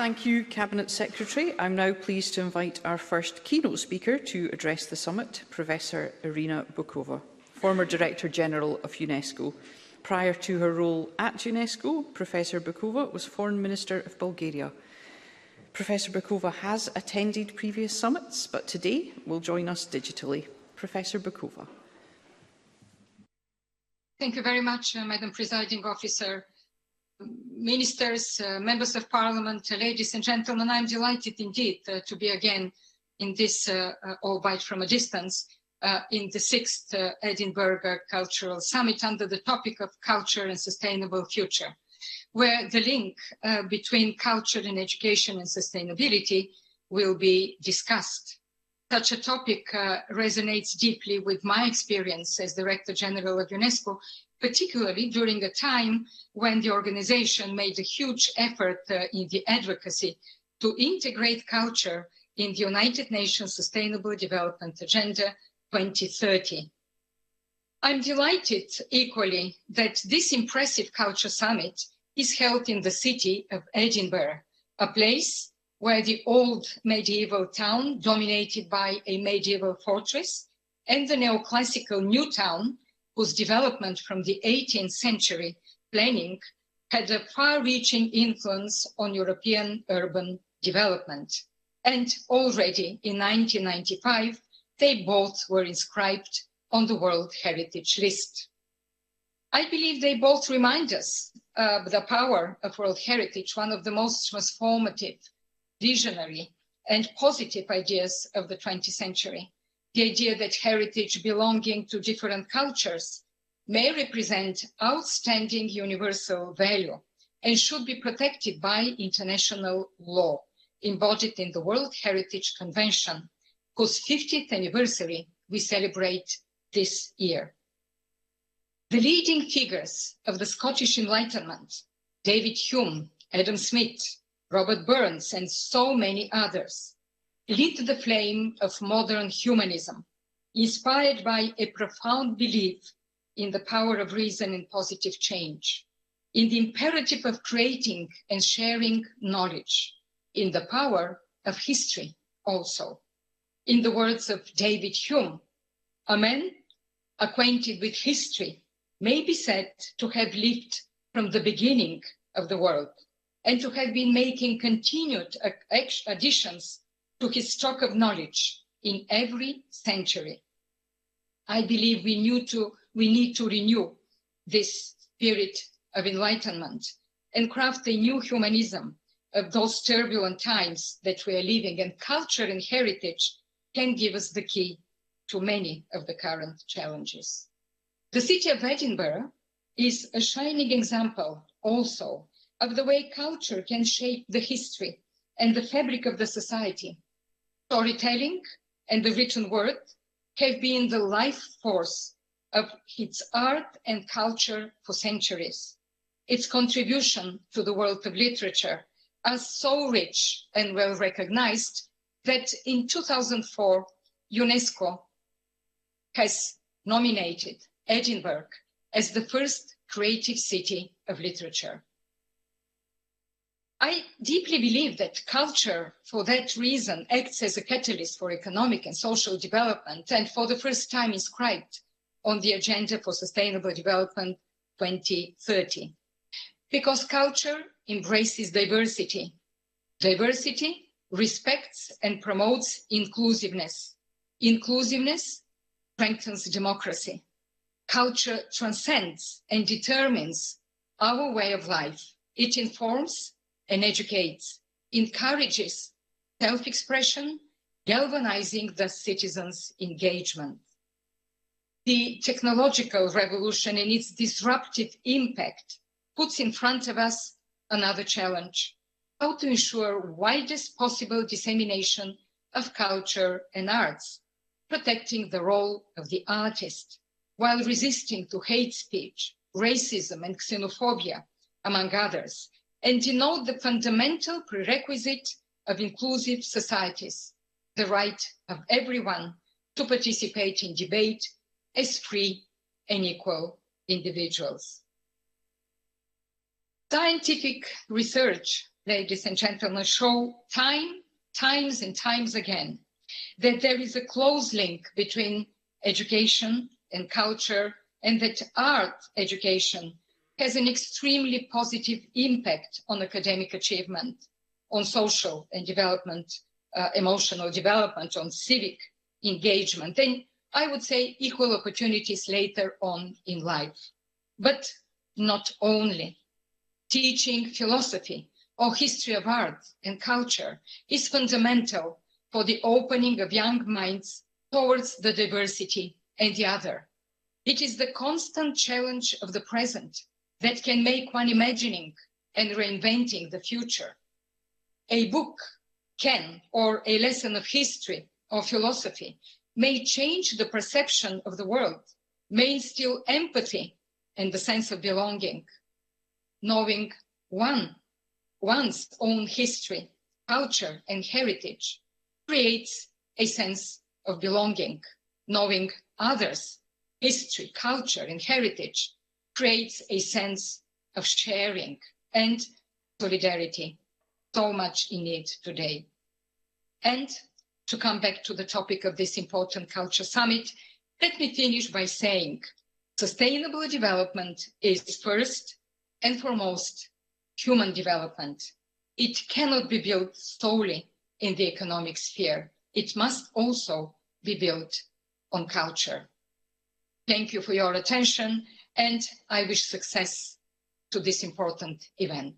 Thank you, Cabinet Secretary. I'm now pleased to invite our first keynote speaker to address the summit, Professor Irina Bokova, former Director General of UNESCO. Prior to her role at UNESCO, Professor Bokova was Foreign Minister of Bulgaria. Professor Bokova has attended previous summits, but today will join us digitally. Professor Bokova. Thank you very much, Madam Presiding Officer. Ministers, members of Parliament, ladies and gentlemen, I'm delighted indeed to be again in this, albeit from a distance, in the 6th Edinburgh Cultural Summit under the topic of culture and sustainable future, where the link between culture and education and sustainability will be discussed. Such a topic resonates deeply with my experience as Director General of UNESCO, particularly during a time when the organization made a huge effort in the advocacy to integrate culture in the United Nations Sustainable Development Agenda 2030. I'm delighted equally that this impressive culture summit is held in the city of Edinburgh, a place where the old medieval town dominated by a medieval fortress and the neoclassical new town, whose development from the 18th century planning had a far-reaching influence on European urban development. And already in 1995, they both were inscribed on the World Heritage List. I believe they both remind us of the power of World Heritage, one of the most transformative, visionary, and positive ideas of the 20th century. The idea that heritage belonging to different cultures may represent outstanding universal value and should be protected by international law, embodied in the World Heritage Convention, whose 50th anniversary we celebrate this year. The leading figures of the Scottish Enlightenment, David Hume, Adam Smith, Robert Burns, and so many others, lit the flame of modern humanism, inspired by a profound belief in the power of reason and positive change, in the imperative of creating and sharing knowledge, in the power of history also. In the words of David Hume, a man acquainted with history may be said to have lived from the beginning of the world and to have been making continued additions to his stock of knowledge in every century. I believe we need to renew this spirit of enlightenment and craft a new humanism of those turbulent times that we are living, and culture and heritage can give us the key to many of the current challenges. The city of Edinburgh is a shining example also of the way culture can shape the history and the fabric of the society. Storytelling and the written word have been the life force of its art and culture for centuries. Its contribution to the world of literature is so rich and well recognized that in 2004, UNESCO has nominated Edinburgh as the first creative city of literature. I deeply believe that culture, for that reason, acts as a catalyst for economic and social development, and for the first time inscribed on the Agenda for Sustainable Development 2030. Because culture embraces diversity. Diversity respects and promotes inclusiveness. Inclusiveness strengthens democracy. Culture transcends and determines our way of life. It informs and educates, encourages self-expression, galvanizing the citizens' engagement. The technological revolution and its disruptive impact puts in front of us another challenge: how to ensure widest possible dissemination of culture and arts, protecting the role of the artist, while resisting to hate speech, racism, and xenophobia, among others, and denote the fundamental prerequisite of inclusive societies, the right of everyone to participate in debate as free and equal individuals. Scientific research ladies and gentlemen, show times and times again that there is a close link between education and culture, and that art education has an extremely positive impact on academic achievement, on social and development, emotional development, on civic engagement, and I would say equal opportunities later on in life. But not only. Teaching philosophy or history of art and culture is fundamental for the opening of young minds towards the diversity and the other. It is the constant challenge of the present that can make one imagining and reinventing the future. A book can, or a lesson of history or philosophy, may change the perception of the world, may instill empathy and the sense of belonging. Knowing one's own history, culture, and heritage creates a sense of belonging. Knowing others' history, culture, and heritage creates a sense of sharing and solidarity, so much in need today. And to come back to the topic of this important culture summit, let me finish by saying sustainable development is first and foremost human development. It cannot be built solely in the economic sphere. It must also be built on culture. Thank you for your attention, and I wish success to this important event.